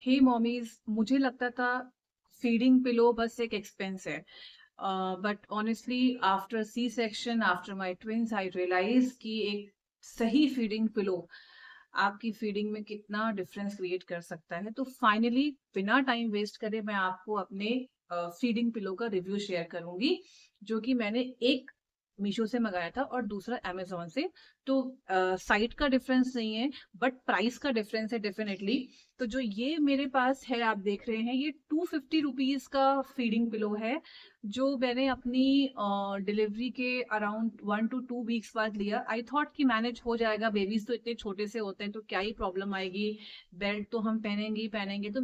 हे mommies, मुझे लगता था फीडिंग पिलो बस एक एक्सपेंस है, but honestly after C section, after my twins, I realise कि एक सही फीडिंग पिलो आपकी फीडिंग में कितना डिफरेंस क्रिएट कर सकता है। तो फाइनली बिना टाइम वेस्ट करे मैं आपको अपने फीडिंग पिलो का रिव्यू शेयर करूंगी, जो कि मैंने एक मीशो से मंगाया था और दूसरा अमेजोन से। तो साइट का डिफरेंस नहीं है, बट प्राइस का डिफरेंस है डेफिनेटली। तो जो ये मेरे पास है, आप देख रहे हैं, ये 250 रुपीज का फीडिंग पिलो है, जो मैंने अपनी डिलीवरी के अराउंड 1 to 2 वीक्स बाद लिया। आई थॉट कि मैनेज हो जाएगा, बेबीज तो इतने छोटे से होते हैं तो क्या ही प्रॉब्लम आएगी, बेल्ट तो हम पहनेंगे ही पहनेंगे। तो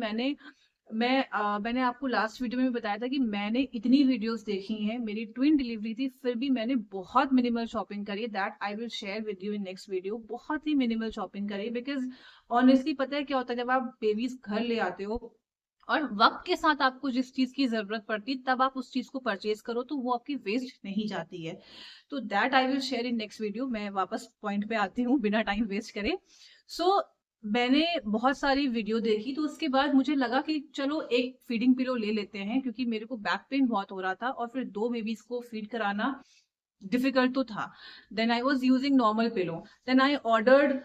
मैंने आपको लास्ट वीडियो में भी बताया था कि मैंने इतनी वीडियोस देखी हैं, मेरी ट्विन डिलीवरी थी, फिर भी मैंने बहुत मिनिमल शॉपिंग करी। That I will share with you in next video. बहुत ही मिनिमल शॉपिंग करी, बिकॉज ऑनेस्टली पता है क्या होता है, जब आप बेबीज घर ले आते हो और वक्त के साथ आपको जिस चीज की जरूरत पड़ती है तब आप उस चीज को परचेज करो, तो वो आपकी वेस्ट नहीं जाती है। तो that I will share in next video. मैं वापस पॉइंट पे आती हूँ बिना टाइम वेस्ट करे। सो मैंने बहुत सारी वीडियो देखी, तो उसके बाद मुझे लगा कि चलो एक फीडिंग पिलो ले लेते हैं, क्योंकि मेरे को बैक पेन बहुत हो रहा था और फिर दो बेबीज को फीड कराना डिफिकल्ट तो था। Then I was using normal pillow, then I ordered,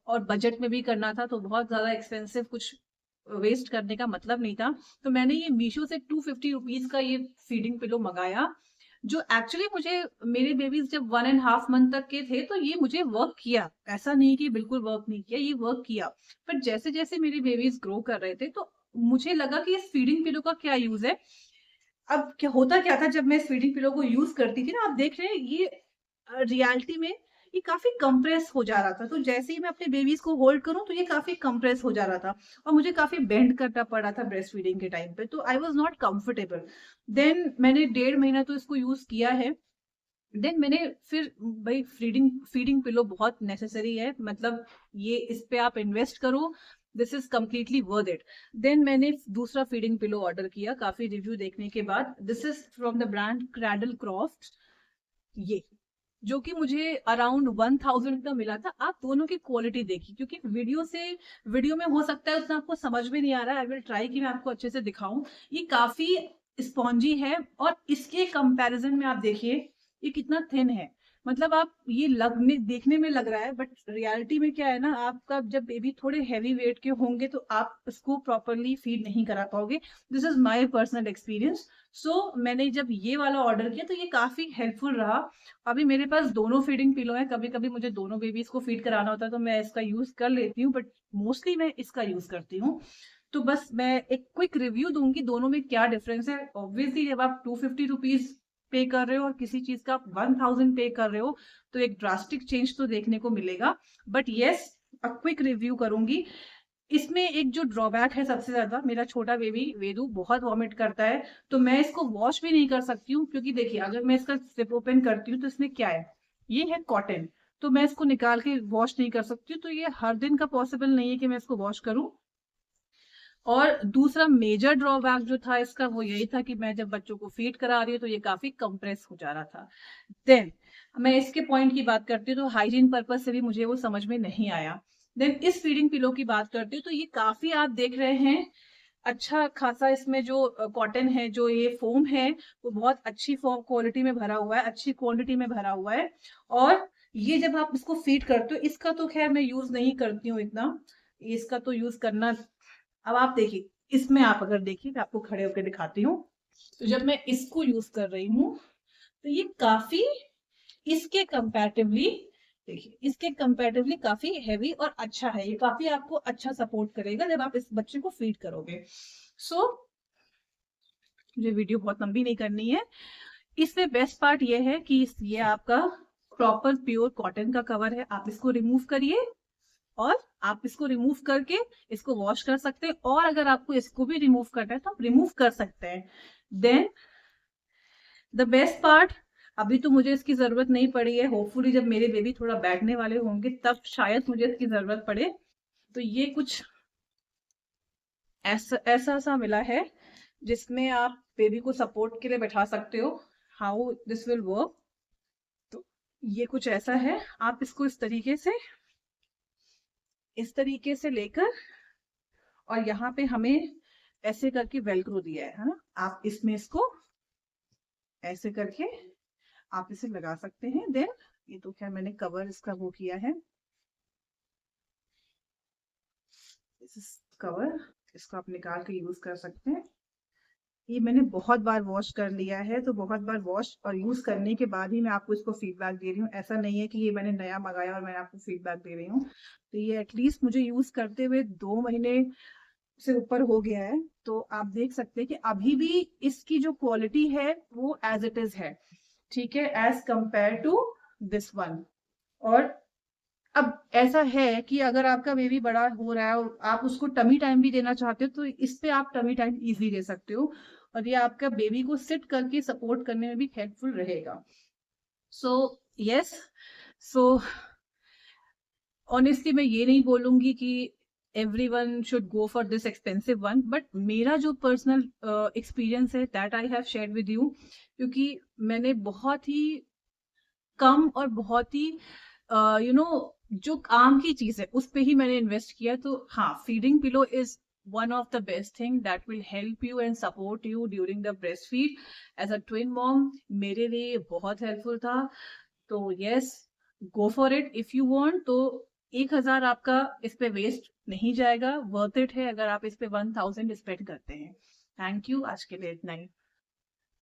और बजट में भी करना था तो बहुत ज्यादा एक्सपेंसिव कुछ वेस्ट करने का मतलब नहीं था। तो मैंने ये मीशो से 250 रुपीज का ये फीडिंग पिलो मंगाया, जो एक्चुअली मुझे, मेरे बेबीज जब 1.5 मंथ तक के थे तो ये मुझे वर्क किया। ऐसा नहीं कि बिल्कुल वर्क नहीं किया, ये वर्क किया। पर जैसे जैसे मेरे बेबीज ग्रो कर रहे थे तो मुझे लगा कि इस फीडिंग पिलो का क्या यूज है। अब क्या होता क्या था, जब मैं इस फीडिंग पिलो को यूज करती थी ना, आप देख रहे हैं ये रियलिटी में ये काफी कंप्रेस हो जा रहा था। तो जैसे ही मैं अपने बेबीज को होल्ड करूं तो ये काफी कंप्रेस हो जा रहा था और मुझे काफी बेंड करना पड़ा था ब्रेस्ट फीडिंग के टाइम पे, तो I was not comfortable. Then मैंने 1.5 महीना तो इसको यूज किया है। देन मैंने फिर, भाई फीडिंग फीडिंग पिलो बहुत नेसेसरी है, मतलब ये इस पे आप इन्वेस्ट करो, this is completely worth it. Then मैंने दूसरा फीडिंग पिलो ऑर्डर किया काफी रिव्यू देखने के बाद। This is from the brand Cradle Craft, ये जो कि मुझे अराउंड 1000 का मिला था। आप दोनों की क्वालिटी देखिए, क्योंकि वीडियो में हो सकता है उतना आपको समझ में नहीं आ रहा है। आई विल ट्राई कि मैं आपको अच्छे से दिखाऊं। ये काफी स्पॉन्जी है और इसके कंपैरिजन में आप देखिए ये कितना थिन है। मतलब आप ये लगने देखने में लग रहा है, बट रियलिटी में क्या है ना, आपका जब बेबी थोड़े हैवी वेट के होंगे तो आप इसको प्रॉपरली फीड नहीं करा पाओगे। This is my personal experience. So मैंने जब ये वाला ऑर्डर किया तो ये काफी हेल्पफुल रहा। अभी मेरे पास दोनों फीडिंग पिलो है, कभी कभी मुझे दोनों बेबीज को फीड कराना होता है तो मैं इसका यूज कर लेती हूँ, बट मोस्टली मैं इसका यूज करती हूँ। तो बस मैं एक क्विक रिव्यू दूंगी दोनों में क्या डिफरेंस है। ऑब्वियसली जब आप 250 रुपीज पे कर रहे हो और किसी चीज का आप 1000 पे कर रहे हो तो एक ड्रास्टिक चेंज तो देखने को मिलेगा। But yes, a quick review करूंगी। इसमें एक जो ड्रॉबैक है सबसे ज्यादा, मेरा छोटा बेबी वेदू बहुत वॉमिट करता है, तो मैं इसको वॉश भी नहीं कर सकती हूँ, क्योंकि देखिए अगर मैं इसका जिप ओपन करती हूँ तो इसमें क्या है, ये है कॉटन। तो मैं इसको निकाल के वॉश नहीं कर सकती हूँ, तो ये हर दिन का पॉसिबल नहीं है कि मैं इसको वॉश करूँ। और दूसरा मेजर ड्रॉबैक जो था इसका वो यही था कि मैं जब बच्चों को फीड करा रही हूँ तो ये काफी कंप्रेस हो जा रहा था। देन मैं इसके पॉइंट की बात करती हूँ तो हाइजीन पर्पज से भी मुझे वो समझ में नहीं आया। देन इस फीडिंग पिलो की बात करती हूँ तो ये काफी, आप देख रहे हैं, अच्छा खासा इसमें जो कॉटन है, जो ये फोम है, वो बहुत अच्छी फोम क्वालिटी में भरा हुआ है, अच्छी क्वांटिटी में भरा हुआ है। और ये जब आप इसको फीड करते हो, इसका तो खैर मैं यूज नहीं करती हूँ इतना, इसका तो यूज करना। अब आप देखिए, इसमें आप अगर देखिए, मैं आपको खड़े होकर दिखाती हूँ। तो जब मैं इसको यूज कर रही हूँ तो ये काफी, इसके कंपैरेटिवली, देखिए इसके कंपैरेटिवली काफी हैवी और अच्छा है। ये काफी आपको अच्छा सपोर्ट करेगा जब आप इस बच्चे को फीड करोगे। सो मुझे वीडियो बहुत लंबी नहीं करनी है। इसमें बेस्ट पार्ट ये है कि ये आपका प्रॉपर प्योर कॉटन का कवर है। आप इसको रिमूव करिए और आप इसको रिमूव करके इसको वॉश कर सकते हैं, और अगर आपको इसको भी रिमूव करना है तो आप रिमूव कर सकते हैं। देन द बेस्ट पार्ट, अभी तो मुझे इसकी जरूरत नहीं पड़ी है, होपफुली जब मेरे बेबी थोड़ा बैठने वाले होंगे तब शायद मुझे इसकी जरूरत पड़े। तो ये कुछ ऐसा ऐसा सा मिला है जिसमें आप बेबी को सपोर्ट के लिए बैठा सकते हो। हाउ दिस विल वर्क, तो ये कुछ ऐसा है। आप इसको इस तरीके से लेकर और यहाँ पे हमें ऐसे करके वेलक्रो दिया है ना, आप इसमें इसको ऐसे करके आप इसे लगा सकते हैं। देन ये तो खैर मैंने कवर इसका वो किया है, कवर इसको आप निकाल के यूज कर सकते हैं। ये मैंने बहुत बार वॉश कर लिया है, तो बहुत बार वॉश और यूज करने के बाद ही मैं आपको इसको फीडबैक दे रही हूँ। ऐसा नहीं है कि ये मैंने नया मंगाया और मैं आपको फीडबैक दे रही हूँ। तो ये एटलीस्ट मुझे यूज करते हुए 2 महीने से ऊपर हो गया है। तो आप देख सकते हैं कि अभी भी इसकी जो क्वालिटी है वो एज इट इज है, ठीक है, as compare to this one. और अब ऐसा है कि अगर आपका बेबी बड़ा हो रहा है और आप उसको टमी टाइम भी देना चाहते हो, तो इस पे आप टमी टाइम इजीली दे सकते हो, और ये आपका बेबी को सिट करके सपोर्ट करने में भी हेल्पफुल रहेगा। सो यस, सो ऑनेस्टली मैं ये नहीं बोलूंगी कि everyone should go for this expensive one, but मेरा जो पर्सनल एक्सपीरियंस है that I have shared with you, क्योंकि मैंने बहुत ही कम और बहुत ही यू नो जो काम की चीज है उस पे ही मैंने इन्वेस्ट किया। तो हाँ, feeding pillow is one of the best thing that will help you and support you during the breastfeed as a twin mom। मेरे लिए ये बहुत हेल्पफुल था। तो yes, go for it if you want। तो 1000 आपका इस पे वेस्ट नहीं जाएगा, वर्थ इट है अगर आप इस पे 1000 स्पेंड करते हैं। थैंक यू, आज के लिए इतना ही।